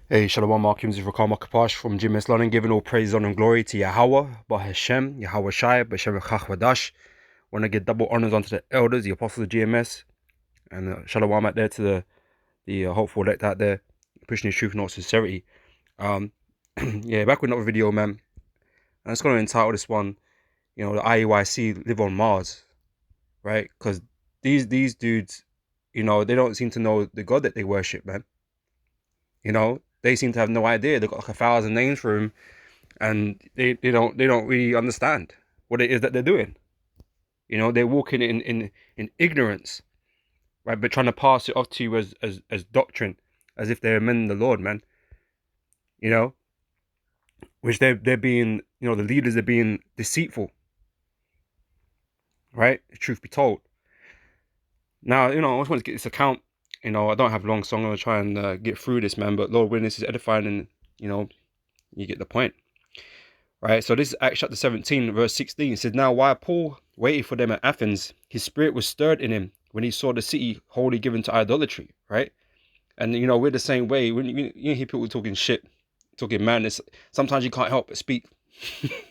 Hey, Shalom Markim Zivrakar Makapash from GMS London, giving all praise, honor, and glory to Yahweh, Bahashem, Yahweh Shai, Bashem Chachwadash. Want to give double honors onto the elders, the apostles of GMS, and Shalom out there to the hopeful elect out there, pushing his truth and all sincerity. Yeah, back with another video, man. I'm just going to entitle this one, the IUIC live on Mars, right? Because these dudes, they don't seem to know the God that they worship, man. They seem to have no idea. They've got like 1,000 names for him, and they don't really understand what it is that they're doing. They're walking in ignorance, right? But trying to pass it off to you as doctrine, as if they're men of the Lord, man. Which they're being, the leaders are being deceitful, right? Truth be told. Now, I just want to get this account. I don't have long, so I'm gonna try and get through this, man. But Lord, witness is edifying, and you get the point. Right, so this is Acts chapter 17, verse 16. It says, "Now while Paul waited for them at Athens, his spirit was stirred in him when he saw the city wholly given to idolatry." Right, and we're the same way. When you hear people talking shit, talking madness, sometimes you can't help but speak,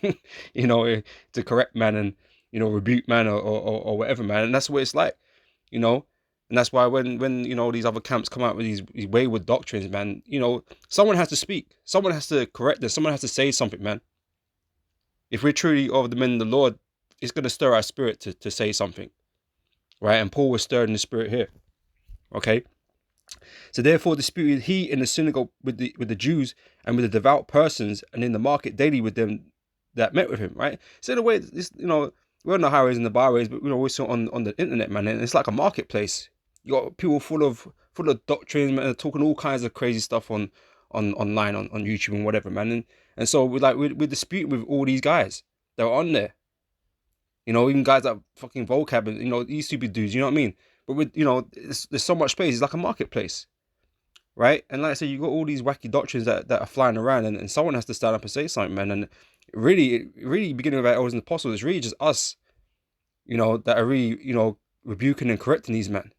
to correct man and rebuke man or whatever, man. And that's what it's like, you know. And that's why when these other camps come out with these wayward doctrines, man, someone has to speak, someone has to correct them, someone has to say something, man. If we're truly of the men of the Lord, it's going to stir our spirit to say something, right? And Paul was stirred in the spirit here, okay? So therefore disputed he in the synagogue with the Jews and with the devout persons, and in the market daily with them that met with him, right? So in a way, this, we're on the highways and the byways, but we're also on the internet, man, and it's like a marketplace. You got people full of doctrines, man, talking all kinds of crazy stuff on online on YouTube and whatever, man. And so we're disputing with all these guys that are on there. Even guys like fucking vocab and these stupid dudes, you know what I mean? But with there's so much space, it's like a marketplace. Right? And like I said, you got all these wacky doctrines that are flying around, and someone has to stand up and say something, man. And really beginning with our elders and apostles, it's really just us, that are really, rebuking and correcting these men.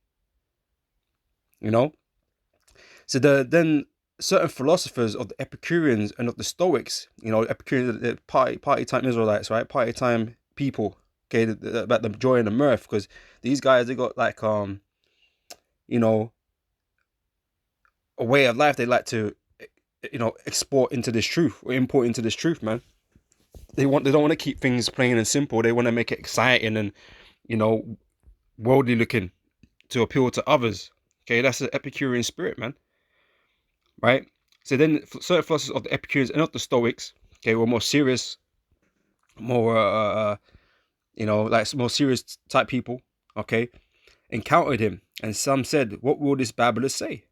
So then certain philosophers of the Epicureans and of the Stoics, Epicureans, the party time Israelites, right? Party time people, okay, about the joy and the mirth, because these guys, they got like a way of life they like to export into this truth, or import into this truth, man. They don't want to keep things plain and simple. They want to make it exciting and worldly looking to appeal to others. Okay, that's the Epicurean spirit, man. Right? So then certain philosophers of the Epicureans and of the Stoics, okay, were more serious, more like more serious type people, okay, encountered him, and some said, "What will this babbler say?"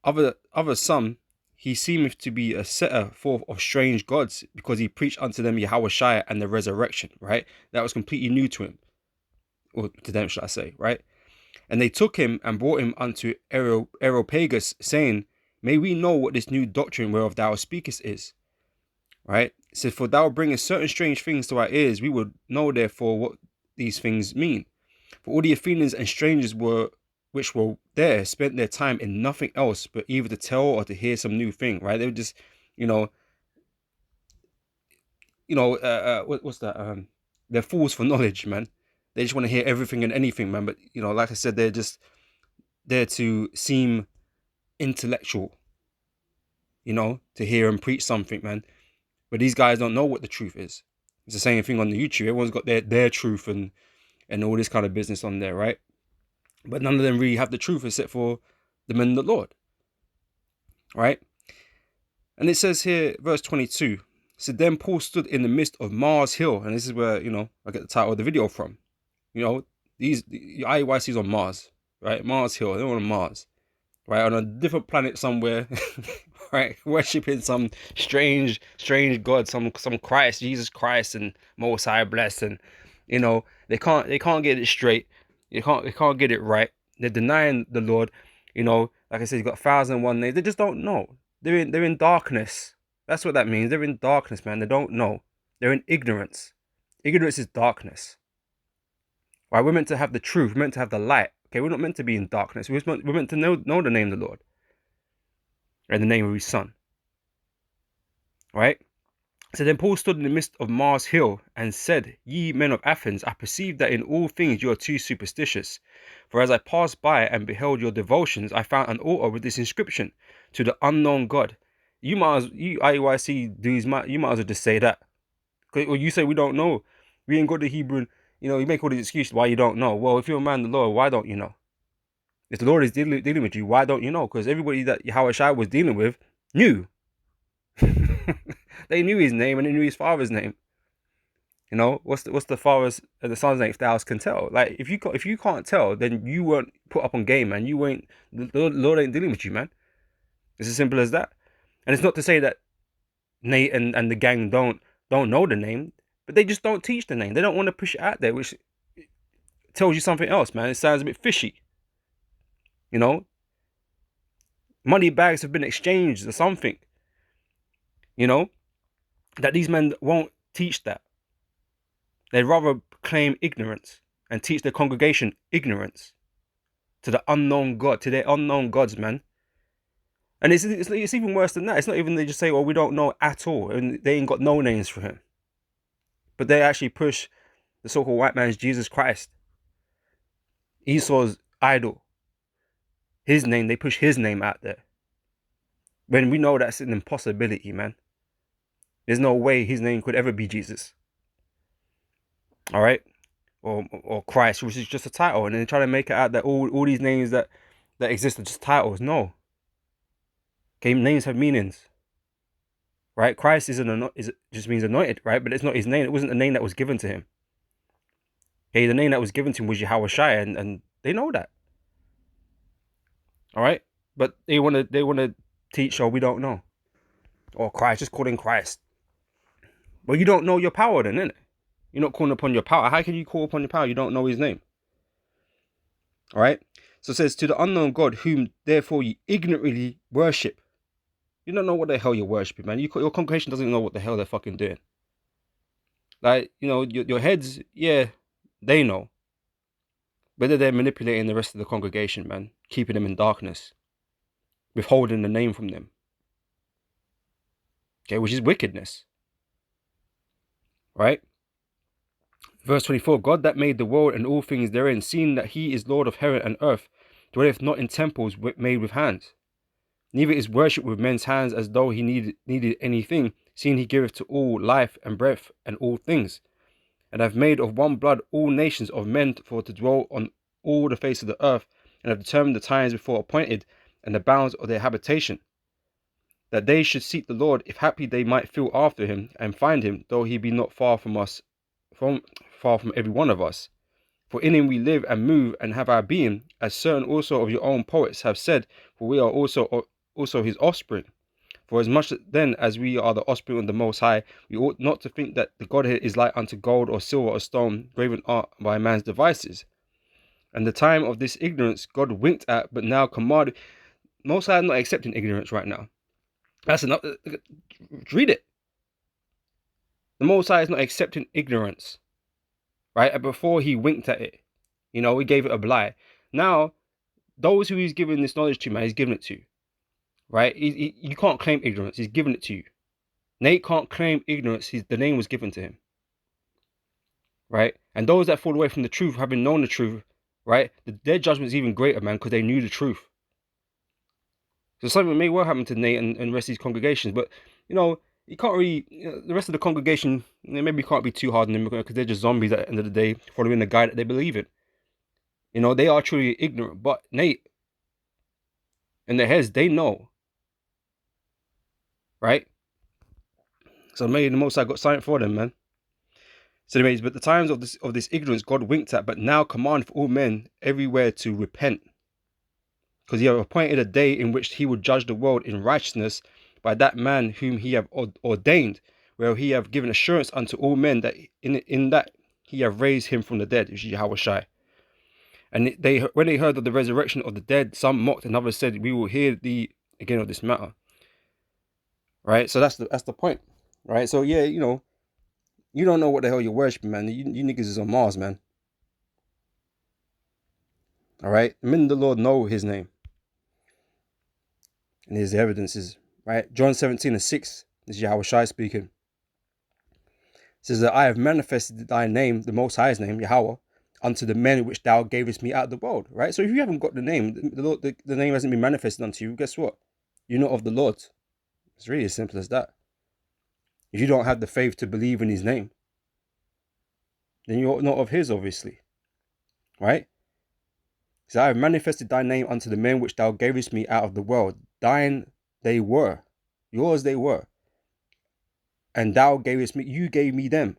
Other some, "He seemeth to be a setter forth of strange gods, because he preached unto them Yahweh Shai and the resurrection." Right? That was completely new to him, or to them, should I say, right? "And they took him and brought him unto Areopagus, saying, May we know what this new doctrine whereof thou speakest is." Right? It said, "For thou bringest certain strange things to our ears, we would know therefore what these things mean. For all the Athenians and strangers which were there spent their time in nothing else but either to tell or to hear some new thing." Right? They were just, what's that? They're fools for knowledge, man. They just want to hear everything and anything, man. But like I said, they're just there to seem intellectual, to hear and preach something, man. But these guys don't know what the truth is. It's the same thing on the YouTube. Everyone's got their truth and all this kind of business on there, right? But none of them really have the truth except for the men of the Lord, right? And it says here, verse 22, so then Paul stood in the midst of Mars Hill, and this is where, I get the title of the video from. The IUIC is on Mars, right? Mars Hill, they're on Mars, right? On a different planet somewhere, right? Worshipping some strange God, some Christ, Jesus Christ, and Most High blessed, and they can't get it straight. They can't get it right. They're denying the Lord. Like I said, you got 1,001 names. They just don't know. They're in darkness. That's what that means. They're in darkness, man. They don't know. They're in ignorance. Ignorance is darkness. Right? We're meant to have the truth. We're meant to have the light. Okay, we're not meant to be in darkness. We're meant to know the name of the Lord. and the name of his son. Right? So then Paul stood in the midst of Mars Hill and said, Ye men of Athens, I perceive that in all things you are too superstitious. For as I passed by and beheld your devotions, I found an altar with this inscription, To the unknown God. You IUIC dudes, you might as well just say that. Or you say we don't know. We ain't got the Hebrew. You make all these excuses why you don't know. Well, if you're a man of the Lord, why don't you know? If the Lord is dealing with you, why don't you know? Because everybody that Yahushua was dealing with knew. They knew his name and they knew his father's name. What's the father's and the son's name if thou can tell? Like if you can't tell, then you weren't put up on game, man. The Lord ain't dealing with you, man. It's as simple as that. And it's not to say that Nate and the gang don't know the name, but they just don't teach the name. They don't want to push it out there, which tells you something else, man. It sounds a bit fishy. Money bags have been exchanged or something. That these men won't teach that. They'd rather claim ignorance and teach their congregation ignorance to the unknown God, to their unknown gods, man. And it's even worse than that. It's not even they just say, well, we don't know at all, and they ain't got no names for him. But they actually push the so-called white man's Jesus Christ, Esau's idol, his name. They push his name out there when we know that's an impossibility, man. There's no way his name could ever be Jesus. All right, or Christ, which is just a title, and then try to make it out that all these names that exist are just titles. No. Okay, names have meanings. Right? Christ just means anointed, right? But it's not his name. It wasn't the name that was given to him. Okay, the name that was given to him was Yahushua, and they know that. All right, but they want to teach, we don't know, or Christ, just call him Christ. Well, you don't know your power, then, innit? You're not calling upon your power. How can you call upon your power? You don't know his name. All right. So it says, to the unknown God, whom therefore you ignorantly worship. You don't know what the hell you're worshiping, man. Your congregation doesn't know what the hell they're fucking doing. Like, your heads, yeah, they know. Whether they're manipulating the rest of the congregation, man, keeping them in darkness, withholding the name from them. Okay, which is wickedness. Right? Verse 24, God that made the world and all things therein, seeing that he is Lord of heaven and earth, dwelleth not in temples made with hands. Neither is worship with men's hands as though he needed anything, seeing he giveth to all life and breath and all things. And have made of one blood all nations of men for to dwell on all the face of the earth, and have determined the times before appointed, and the bounds of their habitation, that they should seek the Lord, if haply they might feel after him, and find him, though he be not far from every one of us. For in him we live and move and have our being, as certain also of your own poets have said, for we are also his offspring. For as much then as we are the offspring of the Most High, we ought not to think that the Godhead is like unto gold or silver or stone, graven art by man's devices. And the time of this ignorance God winked at, but now commanded. Most High are not accepting ignorance right now. That's enough. Read it. The Most High is not accepting ignorance. Right? And before he winked at it, he gave it a blight. Now, those who he's giving this knowledge to, man, he's giving it to. Right? You can't claim ignorance. He's giving it to you. Nate can't claim ignorance. The name was given to him. Right? And those that fall away from the truth, having known the truth, right? Their judgment is even greater, man, because they knew the truth. So something may well happen to Nate and the rest of these congregations, but you can't really. The rest of the congregation, maybe can't be too hard on them because they're just zombies at the end of the day, following the guy that they believe in. They are truly ignorant, but Nate, in their heads, they know. Right? So maybe the Most High got something for them, man. So anyways, but the times of this ignorance God winked at, but now command for all men everywhere to repent. Because he have appointed a day in which he would judge the world in righteousness by that man whom he have ordained, where he have given assurance unto all men that in that he have raised him from the dead, which is Yahushua. And when they heard of the resurrection of the dead, some mocked and others said, we will hear thee again of this matter. Right? So that's the point. Right? So yeah, you don't know what the hell you're worshiping, man. You niggas is on Mars, man. All right? The men of the Lord know his name. And here's the evidences, right? John 17:6, this is Yahweh Shai speaking. It says that I have manifested thy name, the Most High's name, Yahweh, unto the men which thou gavest me out of the world, right? So if you haven't got the name, the name hasn't been manifested unto you, guess what? You're not of the Lord. It's really as simple as that. If you don't have the faith to believe in his name, then you're not of his, obviously, right? So I have manifested thy name unto the men which thou gavest me out of the world. Thine they were, yours they were. And thou gavest me, you gave me them,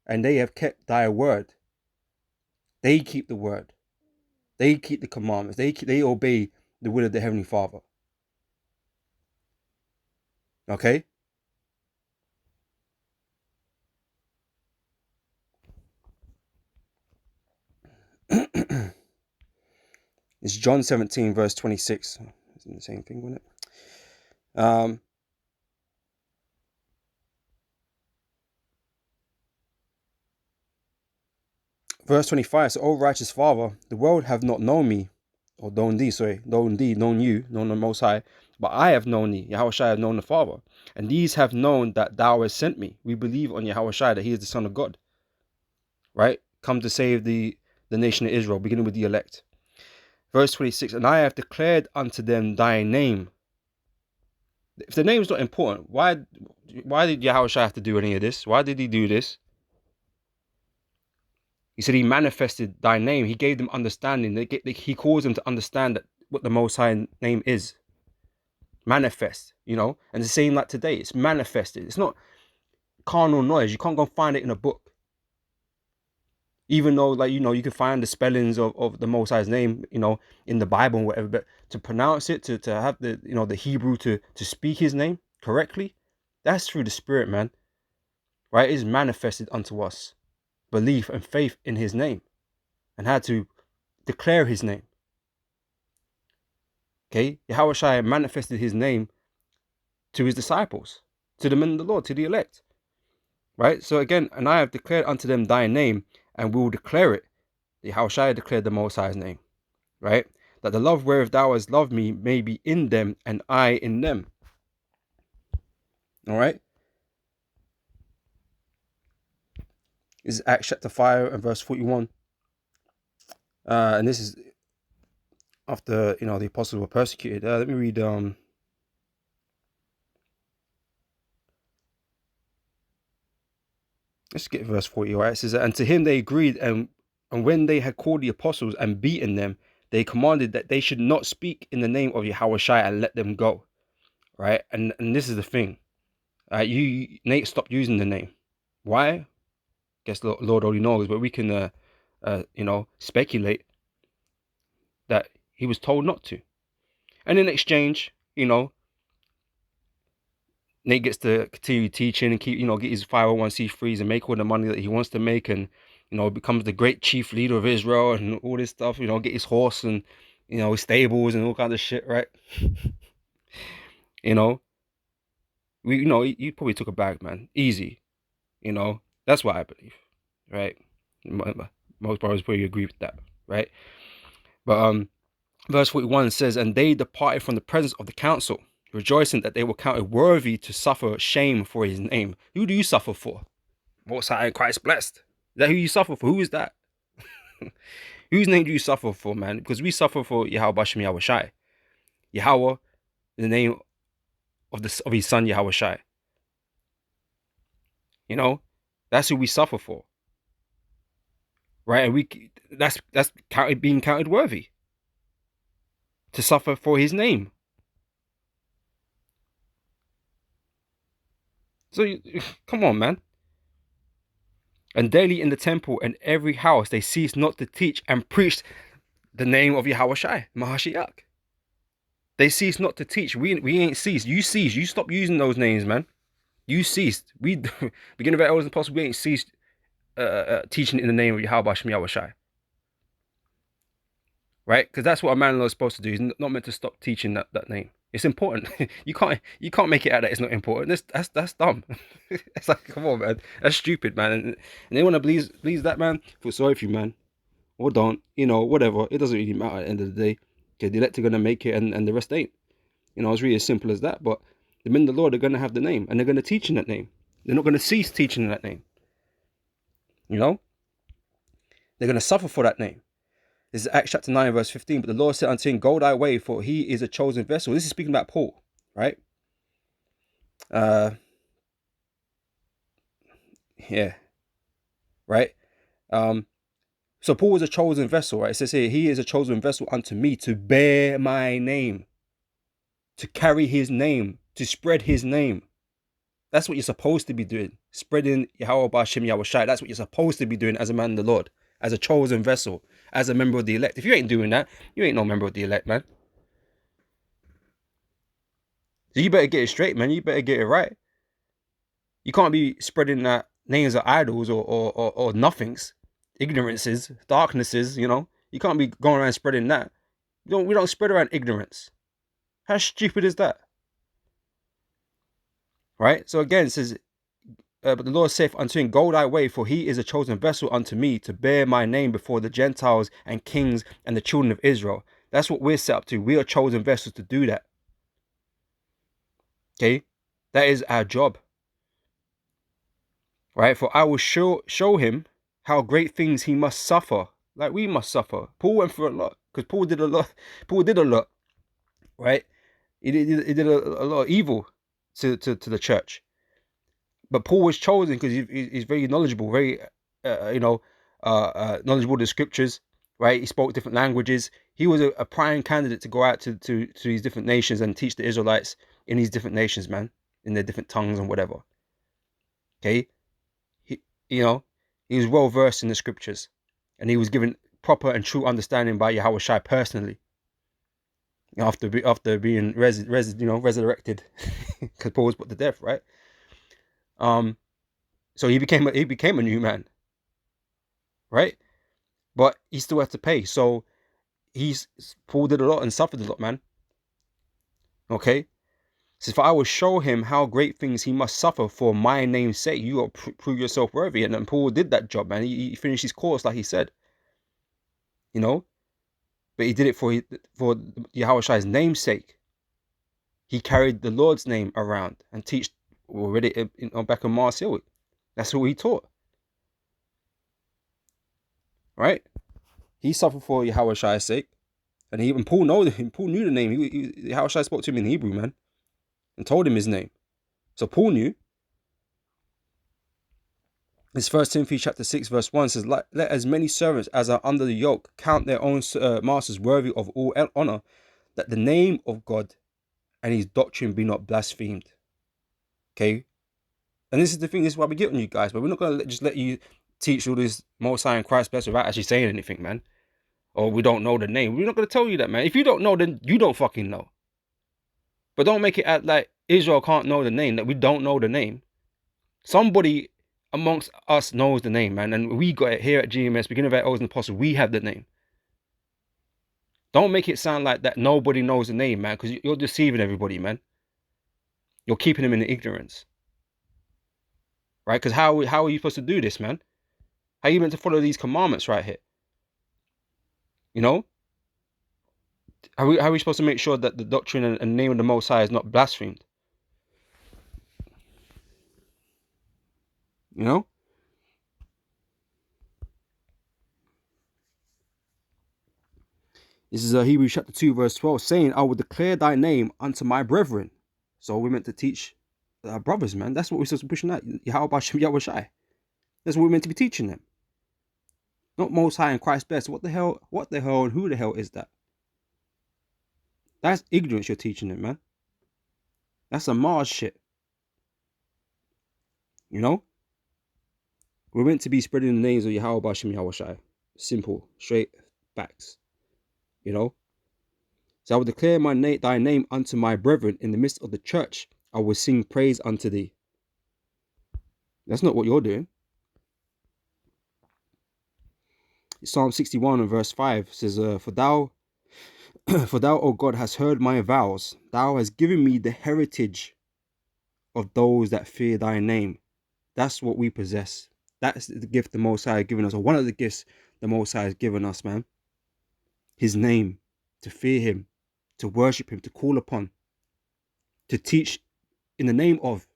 and they have kept thy word. They keep the word. They keep the commandments. They obey the will of the Heavenly Father. Okay? It's John 17, verse 26. Isn't the same thing, wasn't it? Verse 25, so, O righteous Father, the world have not known me, or known thee, known you, known the Most High, but I have known thee, Yahweh Shai have known the Father, and these have known that thou hast sent me. We believe on Yahweh Shai that he is the Son of God, right? Come to save the nation of Israel, beginning with the elect. Verse 26, and I have declared unto them thy name. If the name is not important, why did Yahweh Shai have to do any of this? Why did he do this? He said he manifested thy name. He gave them understanding. He caused them to understand that what the Most High name is. Manifest, And it's the same like today. It's manifested. It's not carnal knowledge. You can't go and find it in a book. Even though, you can find the spellings of the Most High's name, in the Bible and whatever. But to pronounce it, to have the Hebrew to speak his name correctly, that's through the Spirit, man. Right? It is manifested unto us. Belief and faith in his name, and how to declare his name. Okay, Yahweh Shai manifested his name to his disciples, to the men of the Lord, to the elect. Right? So again, and I have declared unto them thy name, and will declare it. Yahweh Shai declared the Most High's name. Right? That the love wherewith thou hast loved me may be in them, and I in them. All right? This is Acts chapter 5 and verse 41. And this is after, the apostles were persecuted. Let me read, let's get verse 40, right? It says, and to him they agreed, and when they had called the apostles and beaten them, they commanded that they should not speak in the name of Yahweh Shai and let them go. Right? And this is the thing. Nate stopped using the name. Why? Guess Lord only knows, but we can speculate that he was told not to. And in exchange, Nate gets to continue teaching and keep, get his 501c3s and make all the money that he wants to make, and becomes the great chief leader of Israel and all this stuff. Get his horse and his stables and all kinds of shit, right? He probably took a bag, man, easy. That's what I believe, right? Most brothers probably agree with that, right? But verse 41 says, and they departed from the presence of the council, rejoicing that they were counted worthy to suffer shame for his name. Who do you suffer for? Most High Christ blessed. Is that who you suffer for? Who is that? Whose name do you suffer for, man? Because we suffer for Yahweh Bashem Yahweh Shai. Yahweh, the name of his son Yahweh Shai. That's who we suffer for. Right? And that's being counted worthy to suffer for his name. So come on, man. And daily in the temple and every house they ceased not to teach and preach the name of Yahweh Shai, Mahashiach. They ceased not to teach. We ain't ceased. You ceased. You stop using those names, man. You ceased. We, beginning of our elders and apostles, we ain't ceased teaching in the name of Yahweh Shem Yahweh Shai. Right? Because that's what a man is supposed to do. He's not meant to stop teaching that name. It's important. You can't make it out that it's not important. That's dumb. It's like, come on, man. That's stupid, man. And they want to please that, man. Feel sorry for you, man. Or don't. Whatever. It doesn't really matter at the end of the day. Okay, the elect are gonna make it, and the rest ain't. You know, it's really as simple as that. But the men of the Lord are going to have the name, and they're going to teach in that name. They're not going to cease teaching in that name. You know, they're going to suffer for that name. This is Acts chapter 9, verse 15. But the Lord said unto him, go thy way, for he is a chosen vessel. This is speaking about Paul, right? Yeah, right. So Paul was a chosen vessel, right? It says here, he is a chosen vessel unto me to bear my name, to carry his name, to spread his name. That's what you're supposed to be doing. Spreading Yahweh B'Shem Yahweh Shai. That's what you're supposed to be doing as a man of the Lord, as a chosen vessel, as a member of the elect. If you ain't doing that, you ain't no member of the elect, man. So you better get it straight, man. You better get it right. You can't be spreading names of idols or nothings, ignorances, darknesses, you know. You can't be going around spreading that. We don't spread around ignorance. How stupid is that? Right? So again, it says, but the Lord saith unto him, go thy way, for he is a chosen vessel unto me to bear my name before the Gentiles and kings and the children of Israel. That's what we're set up to. We are chosen vessels to do that. Okay? That is our job. Right? For I will show him how great things he must suffer. Like we must suffer. Paul went through a lot. Because Paul did a lot. Paul did a lot. Right? He did a lot of evil to the church. But Paul was chosen because he's very knowledgeable, very, knowledgeable of the scriptures, right? He spoke different languages. He was a prime candidate to go out to these different nations and teach the Israelites in these different nations, man, in their different tongues and whatever. Okay? He was well versed in the scriptures, and he was given proper and true understanding by Yahweh Shai personally. After being resurrected, because Paul was put to death, right? So he became a new man, right? But he still had to pay. So Paul did a lot and suffered a lot, man. Okay? So if I will show him how great things he must suffer for my name's sake, you will prove yourself worthy. And then Paul did that job, man. He finished his course, like he said. You know? But he did it for Yahweh Shai's name's sake. He carried the Lord's name around and teach already back in Mars Hill. That's what he taught. Right? He suffered for Yahweh Shai's sake. And even Paul knew the name. Yahweh Shai spoke to him in Hebrew, man. And told him his name. So Paul knew. This 1 Timothy chapter 6 verse 1 says, let as many servants as are under the yoke count their own masters worthy of all honor, that the name of God and his doctrine be not blasphemed. Okay? And this is the thing, this is why we get on you guys, but we're not going to just let you teach all this Most High and Christ blessed without actually saying anything, man. Or we don't know the name. We're not going to tell you that, man. If you don't know, then you don't fucking know. But don't make it act like Israel can't know the name, that we don't know the name. Somebody amongst us knows the name, man. And we got it here at GMS, beginning of our O's and Apostles. We have the name. Don't make it sound like that nobody knows the name, man, because you're deceiving everybody, man. You're keeping them in the ignorance. Right? Because how are you supposed to do this, man? How are you meant to follow these commandments right here? You know? How are we supposed to make sure that the doctrine and name of the Most High is not blasphemed? You know? This is Hebrews chapter 2 verse 12, saying, I will declare thy name unto my brethren. So we're meant to teach our brothers, man. That's what we're supposed to be pushing out. Yahweh B'Shem Yahweh Shai. That's what we're meant to be teaching them. Not Most High and Christ blessed. What the hell and who the hell is that? That's ignorance you're teaching them, man. That's a Mars shit. You know? We're meant to be spreading the names of Yahweh B'Shem Yahweh Shai. Simple, straight facts. You know? So I will declare thy name unto my brethren in the midst of the church. I will sing praise unto thee. That's not what you're doing. Psalm 61 and verse 5 says, For thou, O God, hast heard my vows. Thou hast given me the heritage of those that fear thy name. That's what we possess. That's the gift the Most High has given us, or one of the gifts the Most High has given us, man. His name, to fear him, to worship him, to call upon. to teach in the name of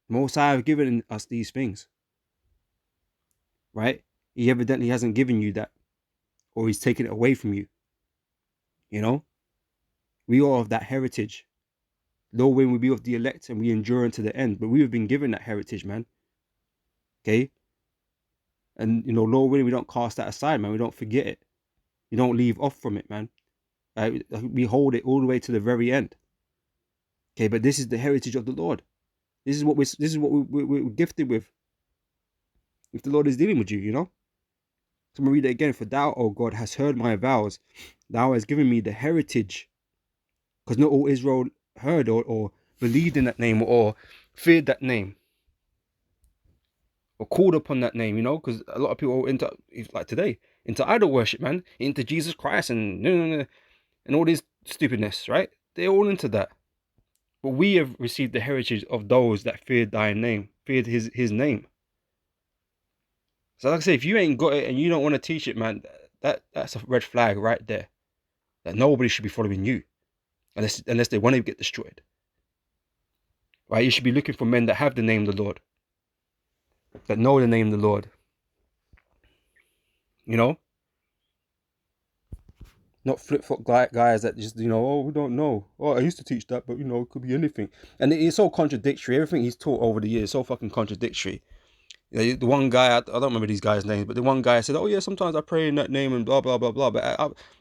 the Most High have given us these things, right? He evidently hasn't given you that, or he's taken it away from you. You know, we are of that heritage. Though when we be of the elect and we endure unto the end, but we have been given that heritage, man. Okay, and Lord willing, we don't cast that aside, man. We don't forget it. We don't leave off from it, man. We hold it all the way to the very end. Okay, but this is the heritage of the Lord. This is what we're gifted with. If the Lord is dealing with you, So I'm gonna read it again. For thou, O God, hast heard my vows. Thou hast given me the heritage. Because not all Israel heard or believed in that name or feared that name or called upon that name, because a lot of people are into, like today, into idol worship, man, into Jesus Christ and all this stupidness, right? They're all into that. But we have received the heritage of those that feared thy name, feared his name. So like I say, if you ain't got it and you don't want to teach it, man, that's a red flag right there. That nobody should be following you. Unless they want to get destroyed. Right? You should be looking for men that have the name of the Lord. That know the name of the Lord. Not flip-flop guys that just, oh, we don't know. Oh, I used to teach that, but, it could be anything. And it's so contradictory. Everything he's taught over the years is so fucking contradictory. The one guy, I don't remember these guys' names, but the one guy said, oh, yeah, sometimes I pray in that name and blah, blah, blah, blah.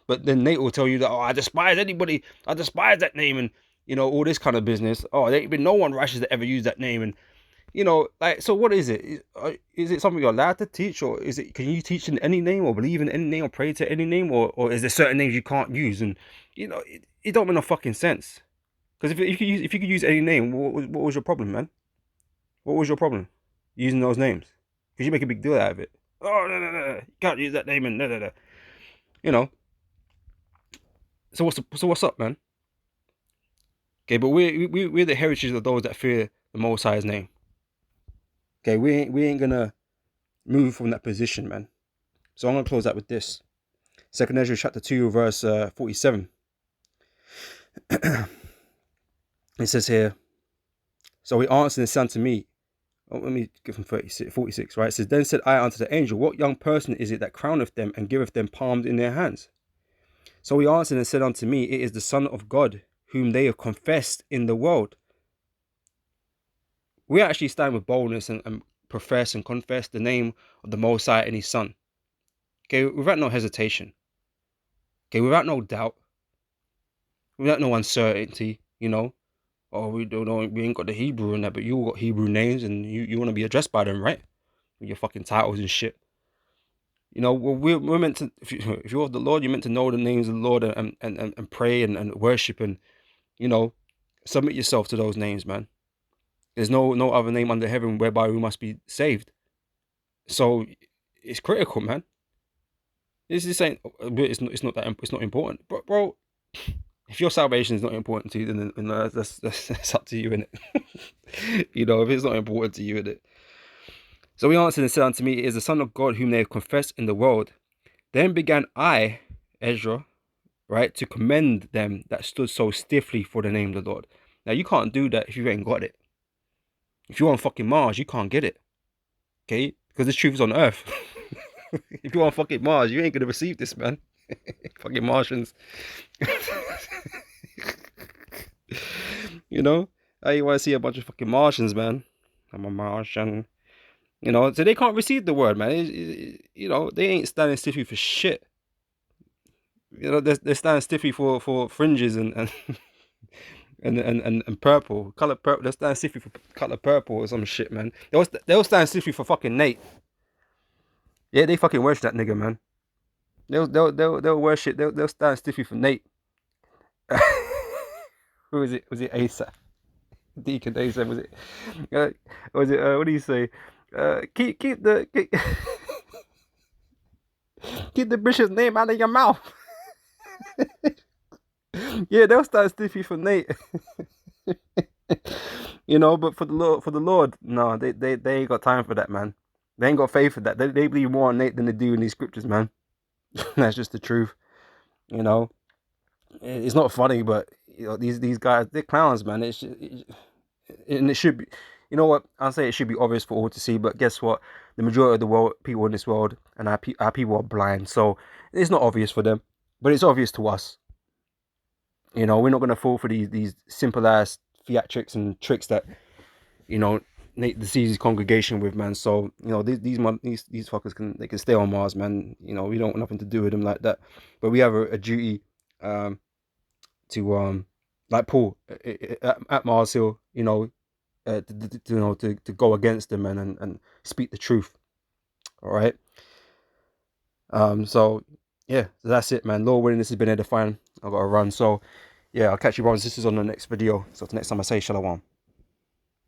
But then Nate will tell you that, oh, I despise anybody. I despise that name and, all this kind of business. Oh, there ain't been no one righteous that ever used that name. And, so what is it? Is it something you're allowed to teach, or can you teach in any name or believe in any name or pray to any name, or is there certain names you can't use? And, it don't make no fucking sense. Because if you could use any name, what was your problem, man? What was your problem using those names? Because you make a big deal out of it. Oh, no, you can't use that name and no. So what's up, man? Okay, but we're the heritage of those that fear the Most High's name. Okay, we ain't gonna move from that position, man. So I'm gonna close that with this. 2 Ezra chapter 2, verse 47. It says here, so he answered and said unto me, let me give him 46, right? It says, then said I unto the angel, what young person is it that crowneth them and giveth them palms in their hands? So he answered and said unto me, it is the Son of God, whom they have confessed in the world. We actually stand with boldness and profess and confess the name of the Most High and his Son. Okay, without no hesitation. Okay, without no doubt. Without no uncertainty, Oh, we don't know, we ain't got the Hebrew in that, but you got Hebrew names and you want to be addressed by them, right? With your fucking titles and shit. Well, we're meant to, if you're of the Lord, you're meant to know the names of the Lord and pray and worship and, submit yourself to those names, man. There's no other name under heaven whereby we must be saved. So it's critical, man. This ain't, it's not important. But bro, if your salvation is not important to you, then that's up to you, innit? If it's not important to you, innit? So he answered and said unto me, it is the Son of God whom they have confessed in the world. Then began I, Ezra, right, to commend them that stood so stiffly for the name of the Lord. Now, you can't do that if you ain't got it. If you're on fucking Mars, you can't get it. Okay? Because this truth is on Earth. If you're on fucking Mars, you ain't going to receive this, man. Fucking Martians. You want to see a bunch of fucking Martians, man. I'm a Martian. So they can't receive the word, man. They ain't standing stiffy for shit. They're standing stiffy for fringes and and purple, color purple. They're standing stiffy for color purple or some shit, man. They'll stand stiffy for fucking Nate. Yeah, they fucking worship that nigga, man. They'll worship. They'll stand stiffy for Nate. Who is it? Was it Asa? Deacon Asa? Was it? Was it? What do you say? Keep keep the bishop's name out of your mouth. Yeah, they'll stand stiffy for Nate. But for the Lord, no, they ain't got time for that, man. They ain't got faith for that. They believe more in Nate than they do in these scriptures, man. That's just the truth. It's not funny, but these guys, they're clowns, man. And it should be, you know what? I'll say it should be obvious for all to see, but guess what? The majority of the world, people in this world, and our people are blind, so it's not obvious for them, but it's obvious to us. We're not gonna fall for these simple ass theatrics and tricks that Nate deceives his congregation with, man. So these fuckers can stay on Mars, man. We don't want nothing to do with them like that, but we have a duty um to like Paul at Mars Hill, to go against them and speak the truth. All right. So yeah, so that's it, man. Lord willing, this has been edifying. I got to run. So yeah, I'll catch you brothers and sisters on the next video. So till next time, I say shalom.